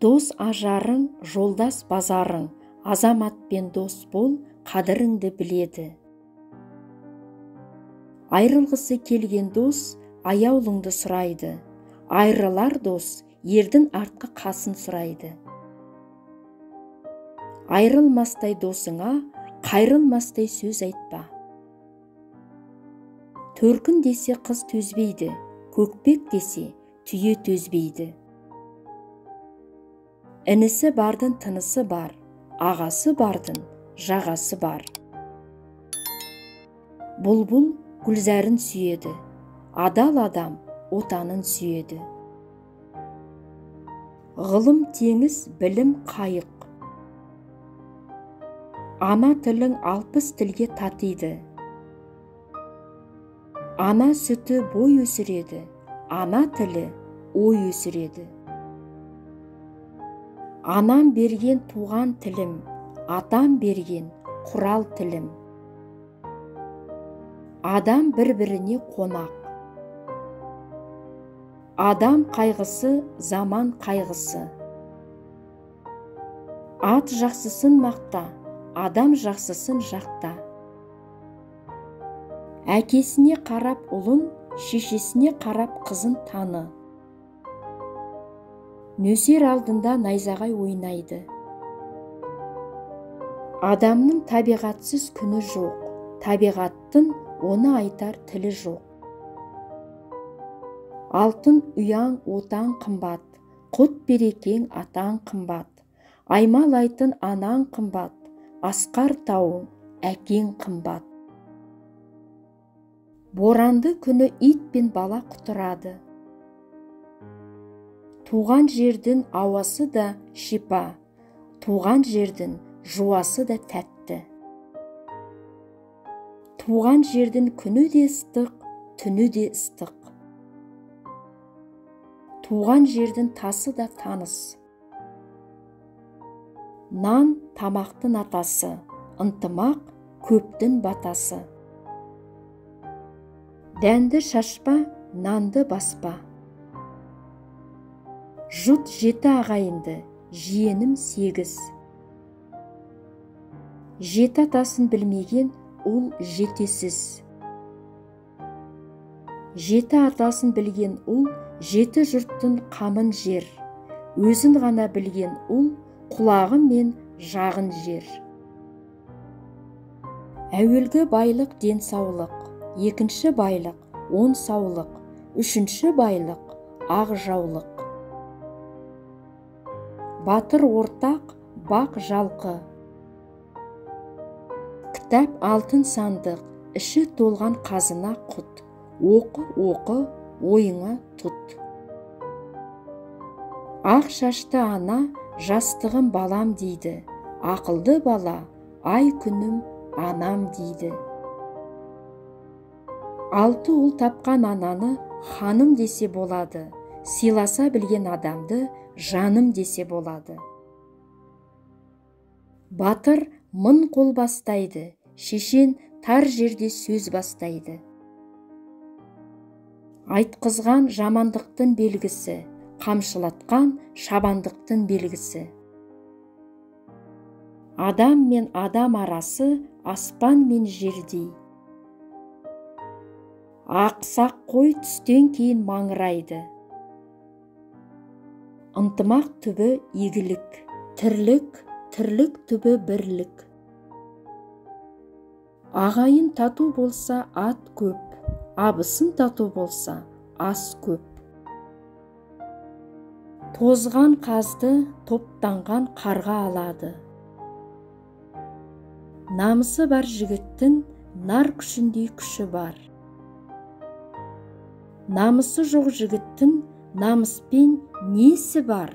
Дос ажарың, жолдас базарың, азаматпен дос бол, қадіріңді біледі. Айрылғысы келген дос аяулыңды сұрайды. Айрылар дос ердің артқы қасын сұрайды. Айрылмастай досыңа қайрылмастай сөз айтпа. Төркін десе қыз төзбейді, көкпек десе түйе төзбейді. Інісі бардың тынысы бар, ағасы бардың жағасы бар. Бұлбұл гүлзәрін сүйеді, адал адам отанын сүйеді. Ғылым теңіз, білім қайық. Ана тілің 60 тілге татиды. Ана сүті бой өсіреді, ана тілі ой өсіреді. Анам берген туған тілім, атам берген құрал тілім. Адам бір-біріне қонақ. Адам қайғысы, заман қайғысы. Ат жақсысын мақта, адам жақсысын жақта. Әкесіне қарап ұлын, шешесіне қарап қызын таны. Нөсер алдында найзағай ойнайды. Адамның табиғатсыз күні жоқ, табиғаттың оны айтар тілі жоқ. Алтын ұяң отан қымбат, құт берекең атаң қымбат. Аймалайтын анаң қымбат, асқар тауың әкең қымбат. Боранды күні ит пен бала құтырады. Туған жердің ауасы да шипа, туған жердің жуасы да тәтті. Туған жердің күні де ыстық, түні де ыстық. Туған жердің тасы да таныс. Нан тамақтың атасы, ынтымақ көптің батасы. Дәнді шашпа, нанды баспа. Жұт 7 ағайынды, жиенім 8. 7 атасын білмеген ұл жетесіз. 7 атасын білген ұл 7 жұрттың қамын жер. Өзін ғана білген ұл құлағын мен жағын жер. Әуелгі байлық денсаулық, екінші байлық 10 саулық, үшінші байлық ақ жаулық. Батыр ортақ, бақ жалқы. Кітап алтын сандық, іші толған қазына құт. Оқы, ойыңа тұт. Ақ шашты ана, жастығым балам дейді. Ақылды бала, ай күнім анам дейді. 6 ұл тапқан ананы ханым десе болады. Сыйласа білген адамды жаным десе болады. Батыр мың қол бастайды, шешен тар жерде сөз бастайды. Айтқызған жамандықтың белгісі, қамшылатқан шабандықтың белгісі. Адам мен адам арасы аспан мен жердей. Ақсақ қой түстен кейін маңырайды. Ынтымақ түбі игілік, тірлік түбі бірлік. Ағайын тату болса ат көп, абысын тату болса ас көп. Тозған қазды топтанған қарға алады. Намысы бар жігіттің нар күшіндей күші бар. Намысы жоқ жігіттің намыспен несі бар?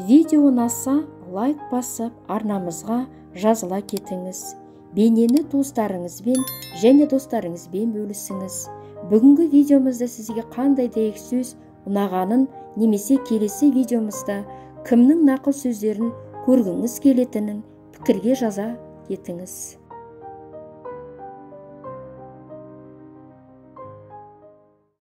Видео ұнаса, лайк басып, арнамызға жазыла кетіңіз. Бейнені туыстарыңызбен және достарыңызбен бөлісіңіз. Бүгінгі видеомызда сізге қандай дәйек сөз ұнағанын, немесе келесі видеомызда кімнің нақыл сөздерін көргіңіз келетінін пікірге жаза кетіңіз.